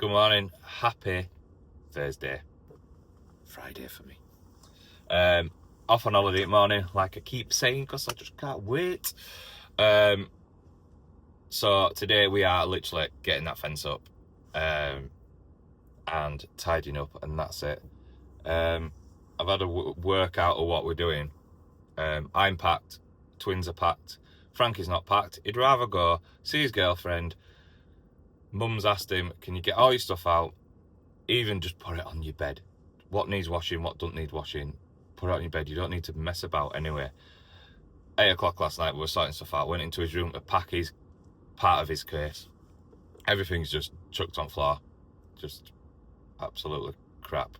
Good morning, happy Thursday, Friday for me. Off on holiday morning, like I keep saying, because I just can't wait. So today we are literally getting that fence up and tidying up, and that's it. I've had a workout of what we're doing. I'm packed, twins are packed, Frankie's not packed. He'd rather go see his girlfriend. Mum's asked him, can you get all your stuff out? Even just put it on your bed. What needs washing, what don't need washing, put it on your bed. You don't need to mess about anyway. 8 o'clock last night, we were sorting stuff out. Went into his room to pack his part of his case. Everything's just chucked on floor. Just absolutely crap.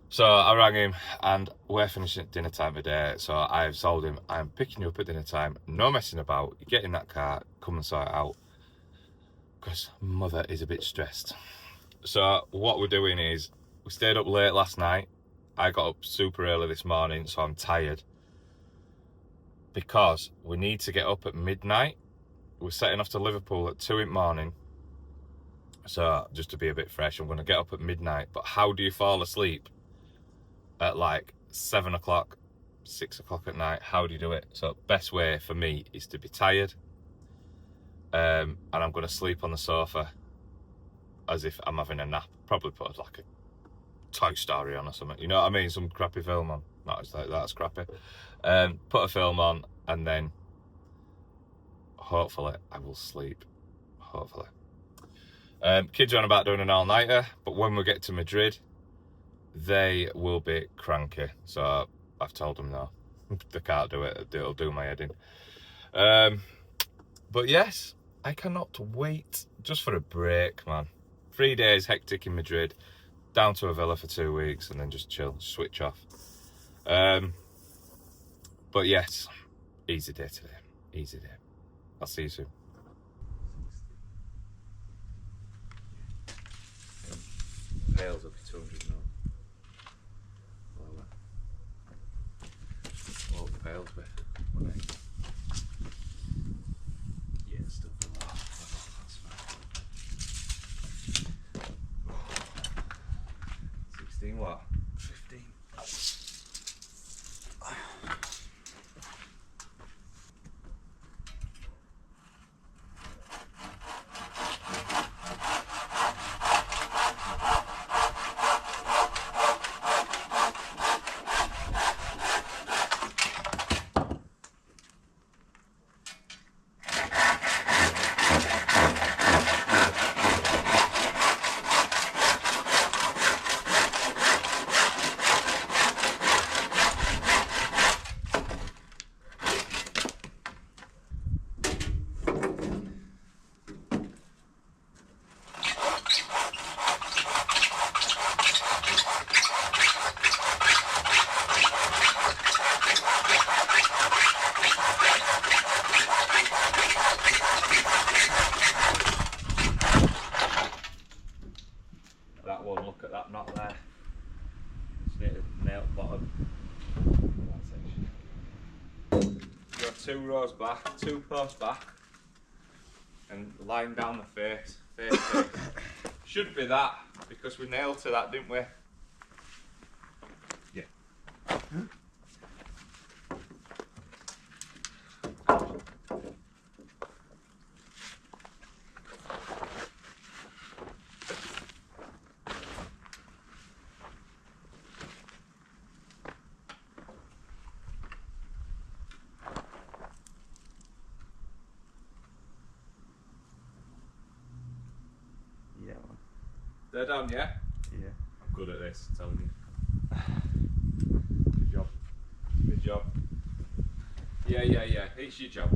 So I rang him and we're finishing at dinner time today. So I've told him, I'm picking you up at dinner time. No messing about. You get in that car, come and sort it out. Because mother is a bit stressed. So what we're doing is, we stayed up late last night. I got up super early this morning, so I'm tired. Because we need to get up at midnight. We're setting off to Liverpool at 2 in the morning. So just to be a bit fresh, I'm going to get up at midnight. But how do you fall asleep at like 7 o'clock, 6 o'clock at night? How do you do it? So best way for me is to be tired. And I'm going to sleep on the sofa as if I'm having a nap. Probably put like a Toy Story on or something, you know what I mean? Some crappy film on. Not as like that's crappy. Put a film on and then hopefully I will sleep. Hopefully. Kids are on about doing an all-nighter, but when we get to Madrid, they will be cranky. So I've told them no. They can't do it. It'll do my head in. But yes, I cannot wait just for a break, man. 3 days hectic in Madrid, down to a villa for 2 weeks, and then just chill, switch off. But yes, easy day today, easy day. I'll see you soon. Pails will be 200 mil. What the pails be? 180. Yeah, still for that. That's fine. 16 what? 15. That one, look at that knot there. Just need to nail the bottom. That section. Go 2 rows back, 2 posts back, and line down the face. Should be that, because we nailed to that, didn't we? Yeah. They're done, yeah? Yeah. I'm good at this, I'm telling you. Good job. Good job. Yeah, it's your job.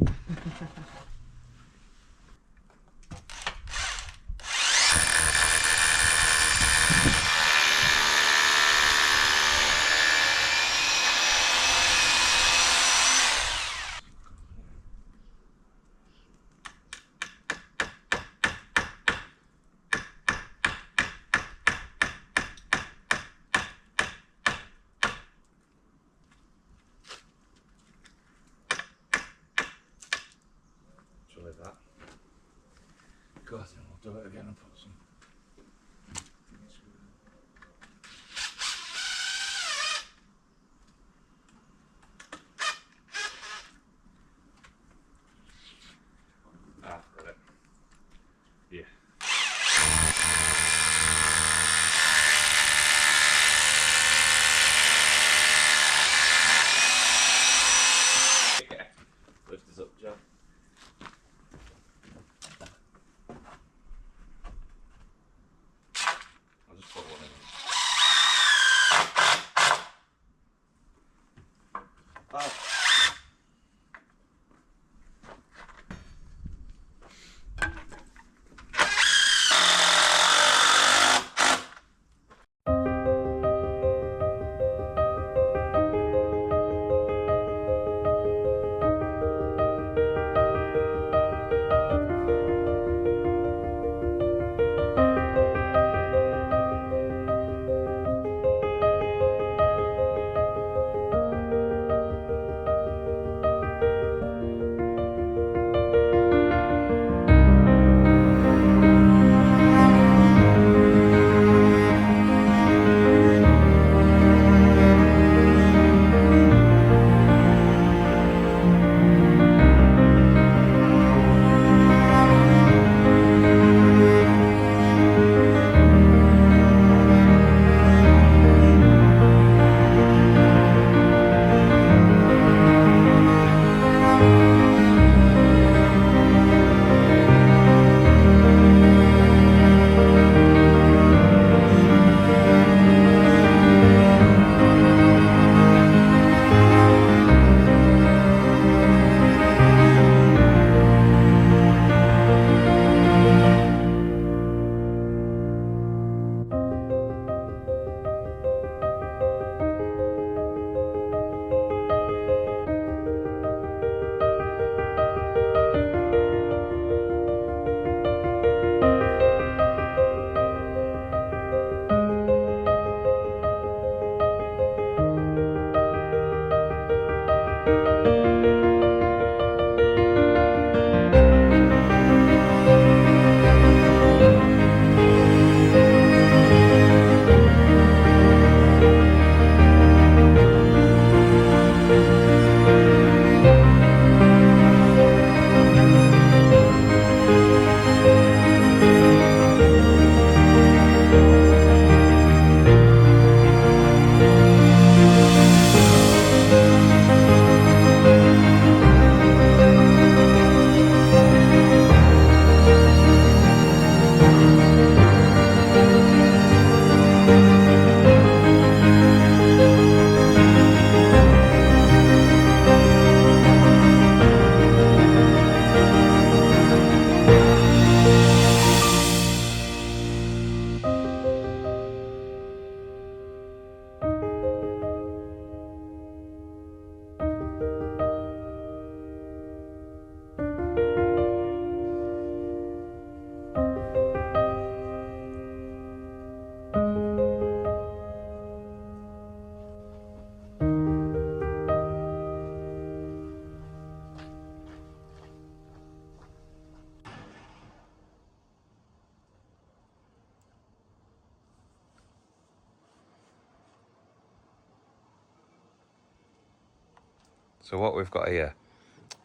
So what we've got here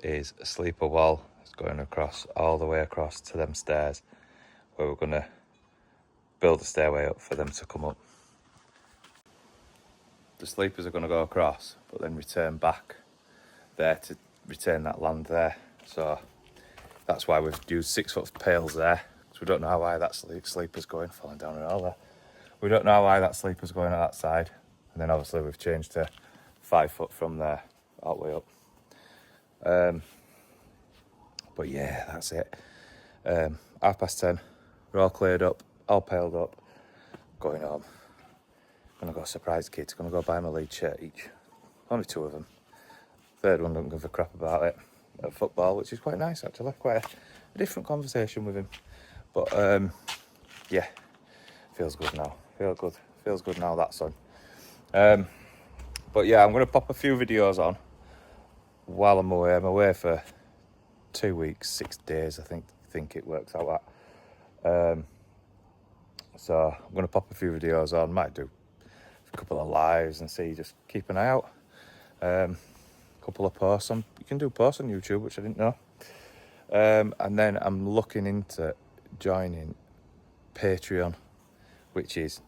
is a sleeper wall. It's going across, all the way across to them stairs, where we're going to build a stairway up for them to come up. The sleepers are going to go across, but then return back there to retain that land there. So that's why we've used 6-foot pails there, because we don't know why that sleeper's going, falling down and all there. We don't know why that sleeper's going at that side. And then obviously we've changed to 5 foot from there, all the way up. But yeah, that's it. 10:30, we're all cleared up, all pailed up, going home. Gonna go surprise the kids, gonna go buy them a lead shirt each. Only 2 of them. Third one don't give a crap about it. At football, which is quite nice actually, quite a different conversation with him. But yeah, feels good now. Feels good now, that son. But yeah, I'm gonna pop a few videos on while I'm away. I'm away for 2 weeks, 6 days, I think it works out at. So I'm gonna pop a few videos on, might do a couple of lives and see, just keep an eye out. Couple of posts on, you can do posts on YouTube, which I didn't know. And then I'm looking into joining Patreon, which is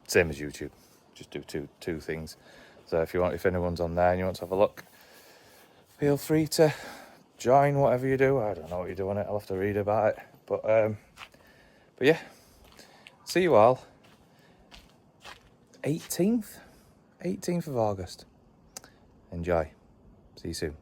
same as YouTube, just do two things. So if anyone's on there and you want to have a look, feel free to join whatever you do. I don't know what you do on it, I'll have to read about it. But yeah, see you all 18th of August. Enjoy. See you soon.